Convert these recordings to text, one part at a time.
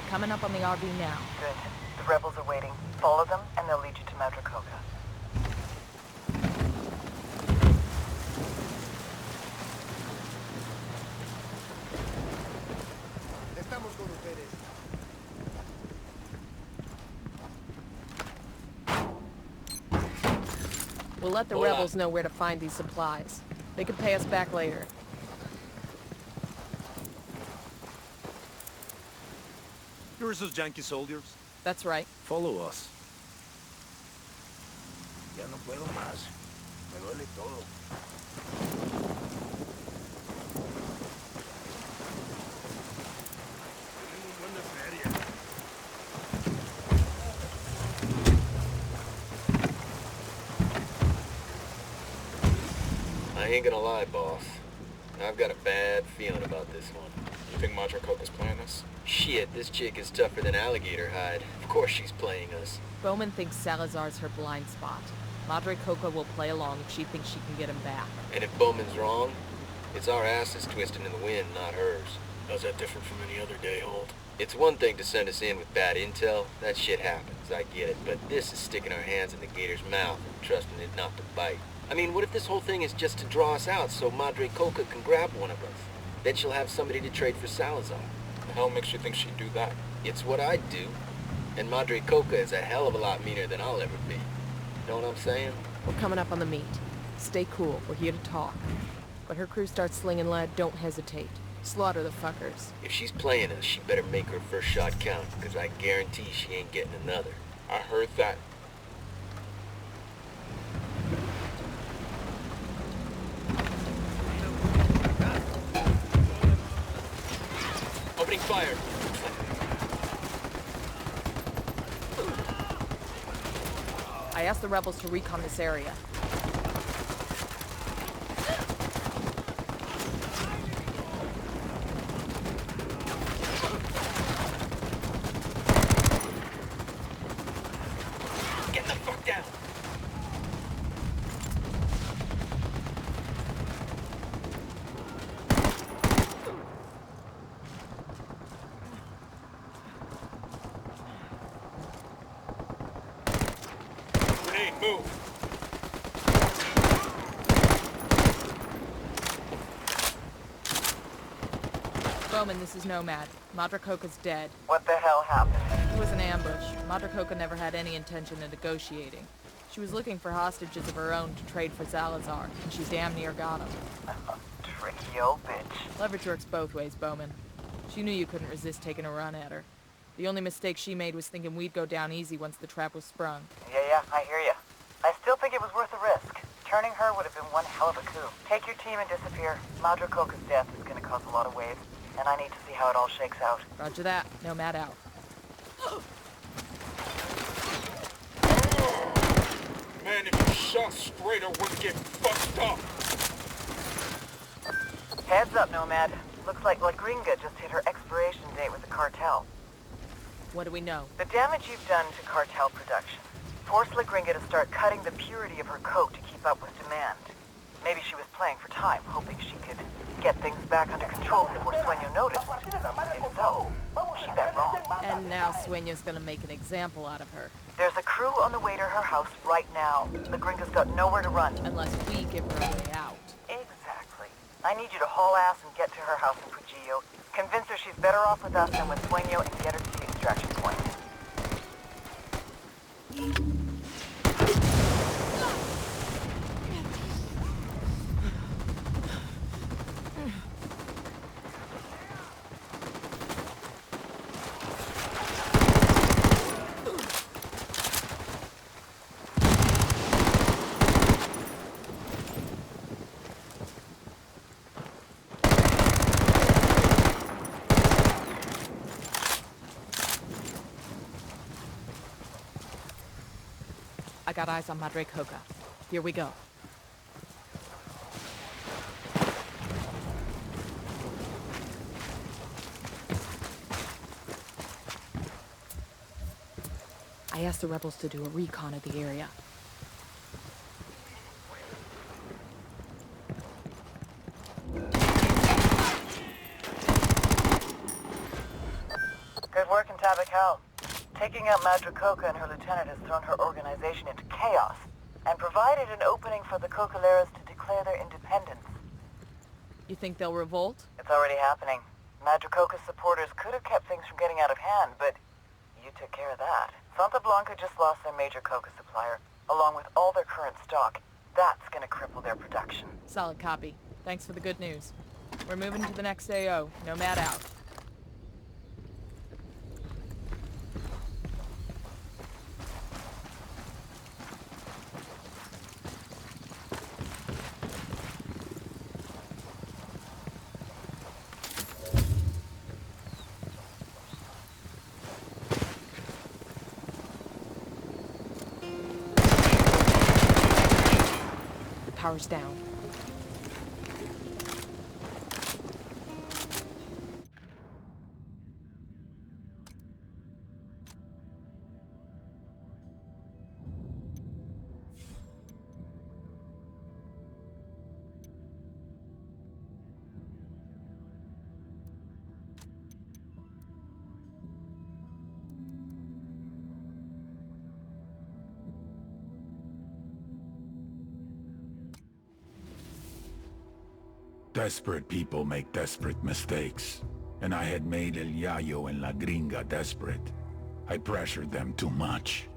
Coming up on the RV now. Good. The rebels are waiting. Follow them, and they'll lead you to Madracoga. We'll let the rebels know where to find these supplies. They can pay us back later. You're those janky soldiers? That's right. Follow us. Ya no puedo más. Me duele todo. I ain't gonna lie, boss. I've got a bad feeling about this one. You think Madracoga's playing us? Shit, this chick is tougher than alligator hide. Of course she's playing us. Bowman thinks Salazar's her blind spot. Madracoga will play along if she thinks she can get him back. And if Bowman's wrong, it's our asses twisting in the wind, not hers. How's that different from any other day, Holt? It's one thing to send us in with bad intel. That shit happens, I get it. But this is sticking our hands in the gator's mouth and trusting it not to bite. I mean, what if this whole thing is just to draw us out so Madracoga can grab one of us? Then she'll have somebody to trade for Salazar. The hell makes you think she'd do that? It's what I'd do. And Madracoga is a hell of a lot meaner than I'll ever be. Know what I'm saying? We're coming up on the meat. Stay cool. We're here to talk. When her crew starts slinging lead, don't hesitate. Slaughter the fuckers. If she's playing us, she better make her first shot count, because I guarantee she ain't getting another. I heard that. Opening fire. I asked the rebels to recon this area. Get the fuck down. Grenade, move! Bowman, this is Nomad. Madracoga's dead. What the hell happened? It was an ambush. Madracoga never had any intention of negotiating. She was looking for hostages of her own to trade for Salazar, and she damn near got him. Tricky old bitch. Leverage works both ways, Bowman. She knew you couldn't resist taking a run at her. The only mistake she made was thinking we'd go down easy once the trap was sprung. Yeah, I hear ya. I still think it was worth the risk. Turning her would have been one hell of a coup. Take your team and disappear. Madracoga's death is gonna cause a lot of waves, and I need to see how it all shakes out. Roger that. Nomad out. Man, if you shot straighter, we'd get fucked up! Heads up, Nomad. Looks like La Gringa just hit her expiration date with the cartel. What do we know? The damage you've done to cartel production forced La Gringa to start cutting the purity of her coat to keep up with demand. Maybe she was playing for time, hoping she could get things back under control before Sueño noticed. If so, she bet wrong. And now Sueño's gonna make an example out of her. There's a crew on the way to her house right now. La Gringa's got nowhere to run. Unless we give her a way out. Exactly. I need you to haul ass and get to her house in Pujillo. Convince her she's better off with us than with Sueño and get her to the extraction point. I got eyes on Madracoga. Here we go. I asked the rebels to do a recon of the area. Good Good work in Tabakal. Taking out Madra Coca and her lieutenant has thrown her organization into chaos and provided an opening for the Cocaleras to declare their independence. You think they'll revolt? It's already happening. Madra Coca's supporters could have kept things from getting out of hand, but you took care of that. Santa Blanca just lost their major coca supplier, along with all their current stock. That's gonna cripple their production. Solid copy. Thanks for the good news. We're moving to the next AO. Nomad out. Power's down. Desperate people make desperate mistakes, and I had made El Yayo and La Gringa desperate. I pressured them too much.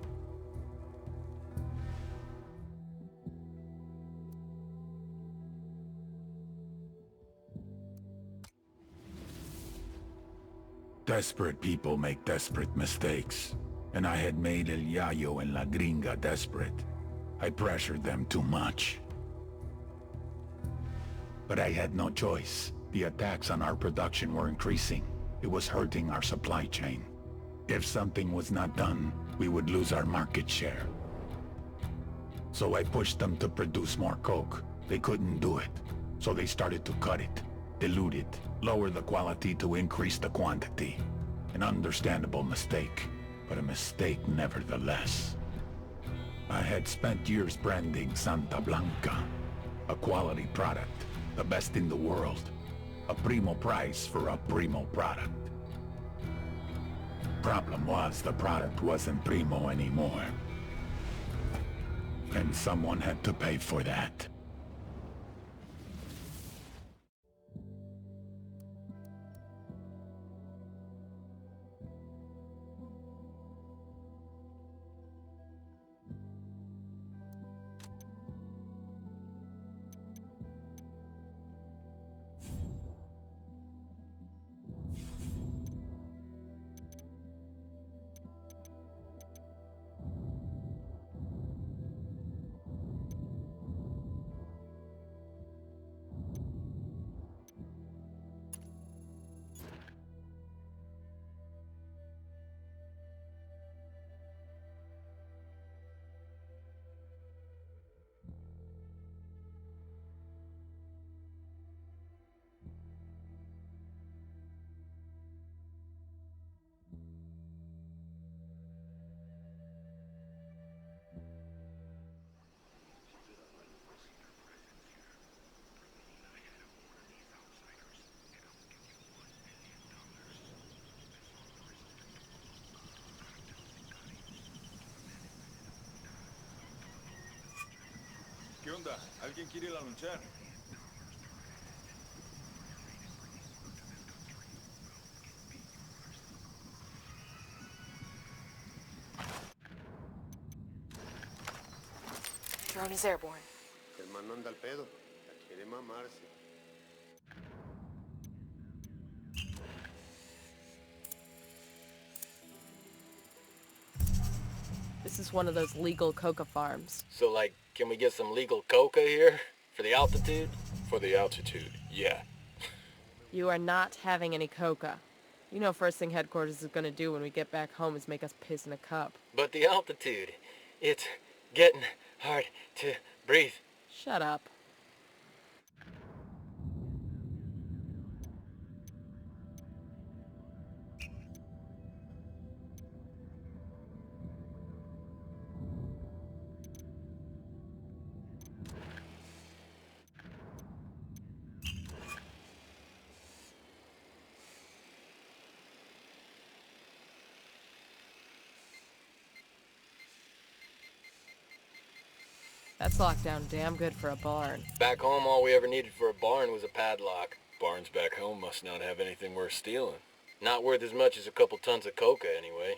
Desperate people make desperate mistakes, and I had made El Yayo and La Gringa desperate. I pressured them too much. But I had no choice. The attacks on our production were increasing. It was hurting our supply chain. If something was not done, we would lose our market share. So I pushed them to produce more coke. They couldn't do it. So they started to cut it, dilute it, lower the quality to increase the quantity. An understandable mistake, but a mistake nevertheless. I had spent years branding Santa Blanca, a quality product. The best in the world. A primo price for a primo product. Problem was, the product wasn't primo anymore. And someone had to pay for that. ¿Qué onda? ¿Alguien quiere ir a lonchar? Drone is airborne. El man no anda al pedo. La quiere mamarse. This is one of those legal coca farms. So, like, can we get some legal coca here? For the altitude? For the altitude, yeah. You are not having any coca. You know first thing headquarters is gonna do when we get back home is make us piss in a cup. But the altitude, it's getting hard to breathe. Shut up. That's locked down damn good for a barn. Back home, all we ever needed for a barn was a padlock. Barns back home must not have anything worth stealing. Not worth as much as a couple tons of coca, anyway.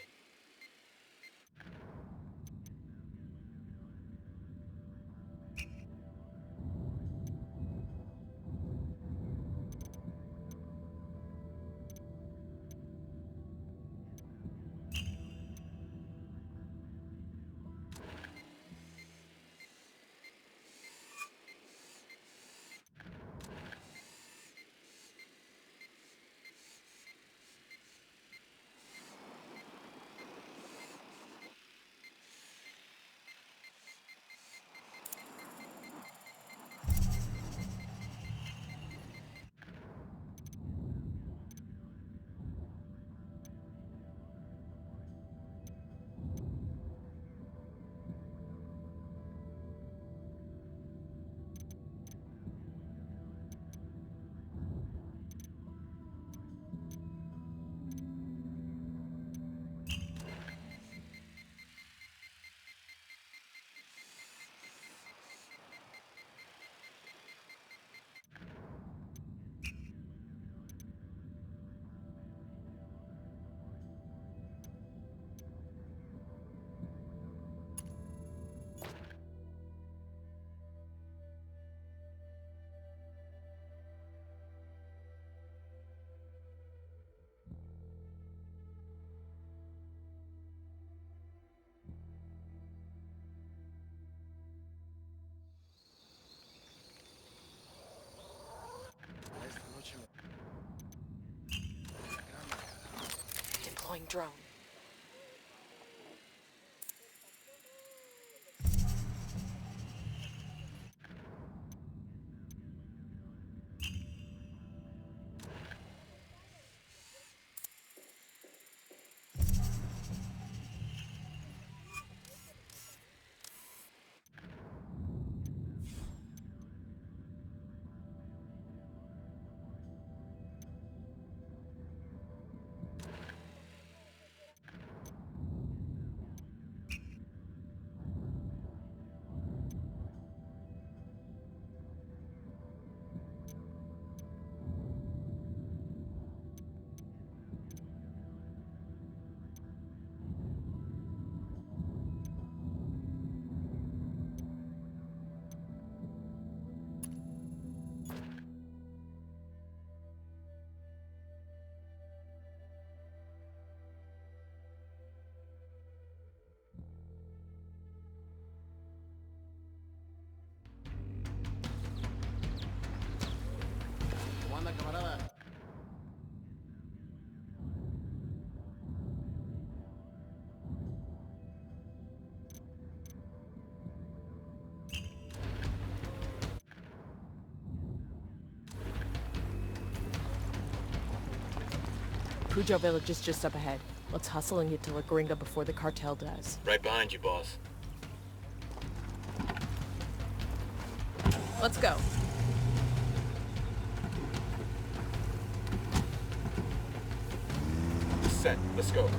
Deploying drone. Pujo village is just up ahead. Let's hustle and get to La Gringa before the cartel does. Right behind you, boss. Let's go. Set. Let's go.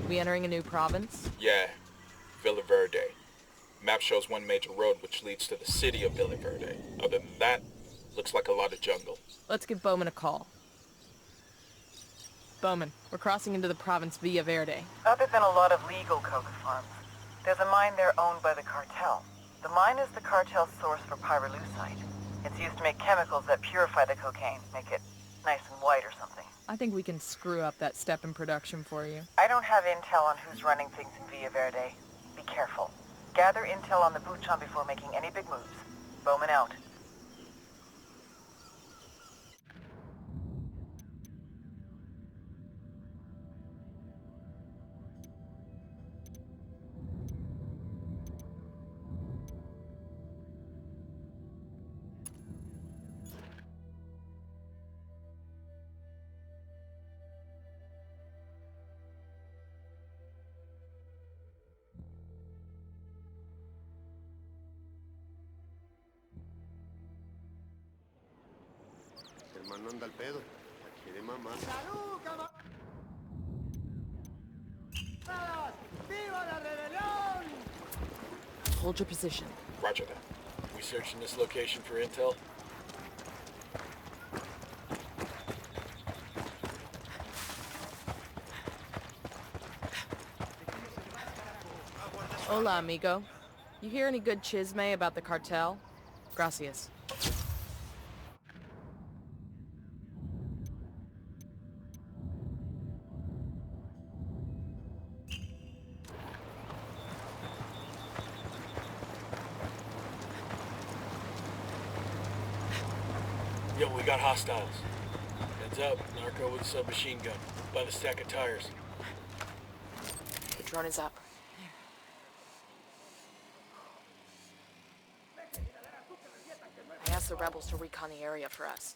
We entering a new province? Yeah. Villa Verde. Map shows one major road which leads to the city of Villa Verde. Other than that, looks like a lot of jungle. Let's give Bowman a call. Bowman, we're crossing into the province via Verde. Other than a lot of legal coca farms, there's a mine there owned by the cartel. The mine is the cartel's source for pyrolusite. It's used to make chemicals that purify the cocaine, make it nice and white or something. I think we can screw up that step in production for you. I don't have intel on who's running things in Villa Verde. Be careful. Gather intel on the Buchan before making any big moves. Bowman out. El hermano anda al pedo. La quiere mamar. Hold your position. Roger that. We searching this location for intel? Hola, amigo. You hear any good chisme about the cartel? Gracias. Yo, we got hostiles. Heads up, narco with a submachine gun. By the stack of tires. The drone is up. I asked the rebels to recon the area for us.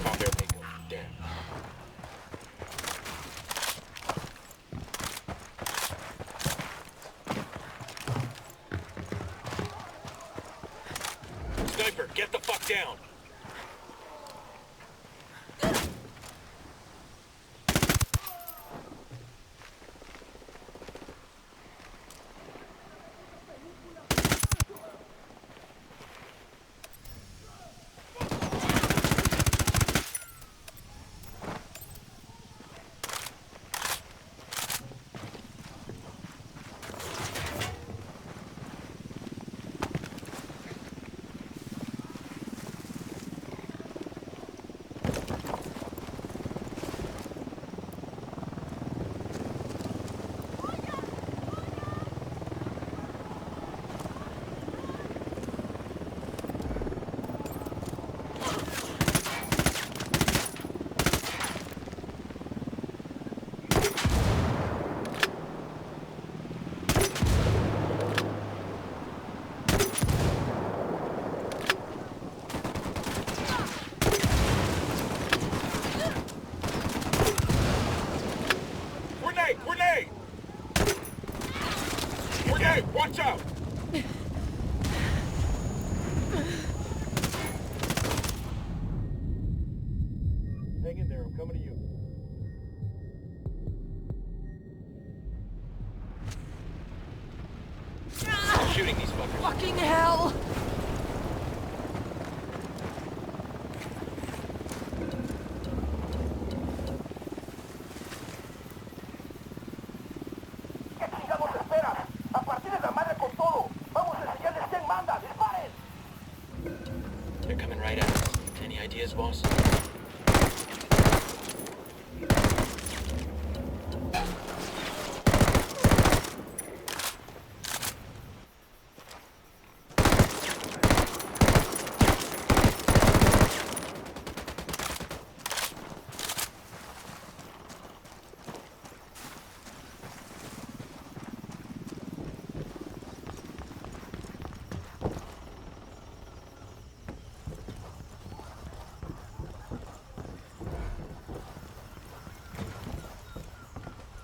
Found their Miko. Damn. Sniper, get the fuck down! Grenade! Grenade! Watch out! Hang in there, I'm coming to you. Shooting these fuckers. Fucking hell! They're coming right at us. Any ideas, boss?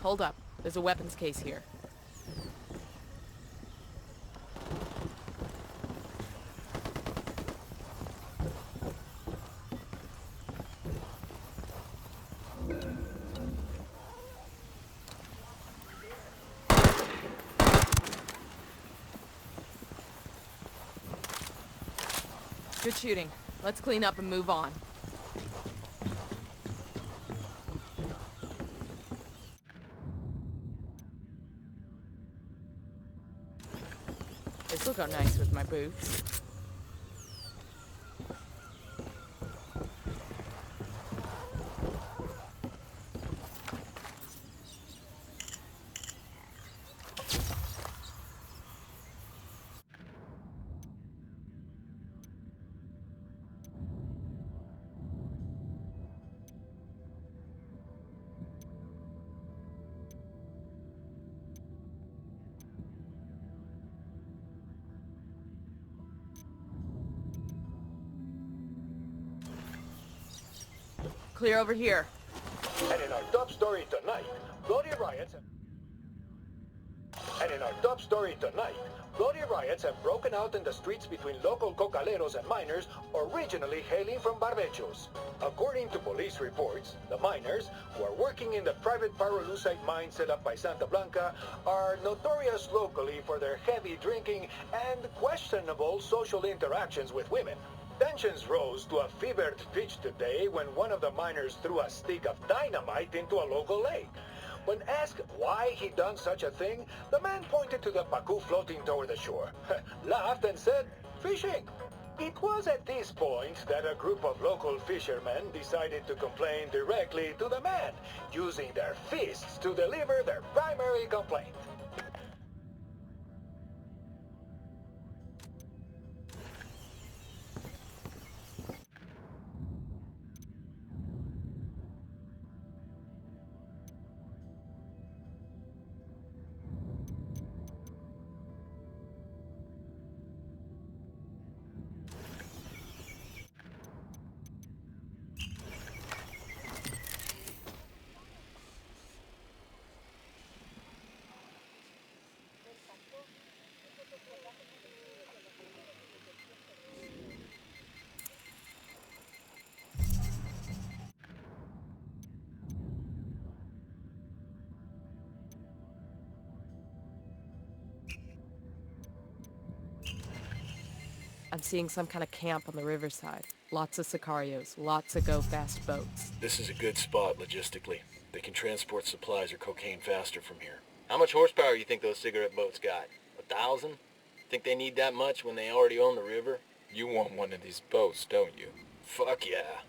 hold up. There's a weapons case here. Good shooting. Let's clean up and move on. This will go nice with my boots. Clear over here. And in our top story tonight, bloody riots have broken out in the streets between local cocaleros and miners originally hailing from Barbechos. According to police reports, the miners, who are working in the private pyrolusite mine set up by Santa Blanca, are notorious locally for their heavy drinking and questionable social interactions with women. Tensions rose to a fevered pitch today when one of the miners threw a stick of dynamite into a local lake. When asked why he done such a thing, the man pointed to the pacu floating toward the shore, laughed and said, "Fishing." It was at this point that a group of local fishermen decided to complain directly to the man, using their fists to deliver their primary complaint. I'm seeing some kind of camp on the riverside. Lots of Sicarios, lots of go-fast boats. This is a good spot logistically. They can transport supplies or cocaine faster from here. How much horsepower you think those cigarette boats got? 1,000? Think they need that much when they already own the river? You want one of these boats, don't you? Fuck yeah.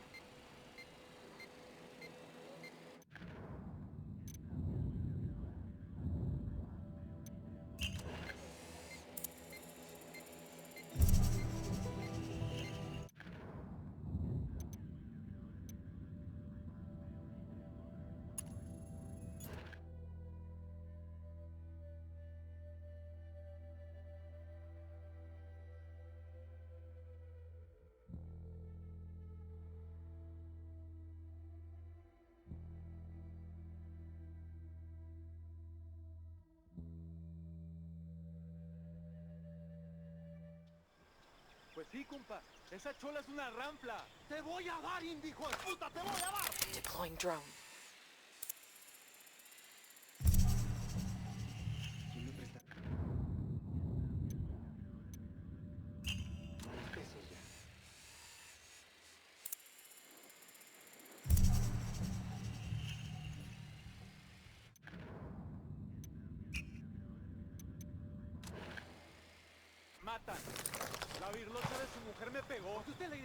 Pues sí, compa. Esa chola es una ranfla. Te voy a dar, indijo de puta, te voy a dar. Deploying drone. Matan. La virlosa de su mujer me pegó. Usted le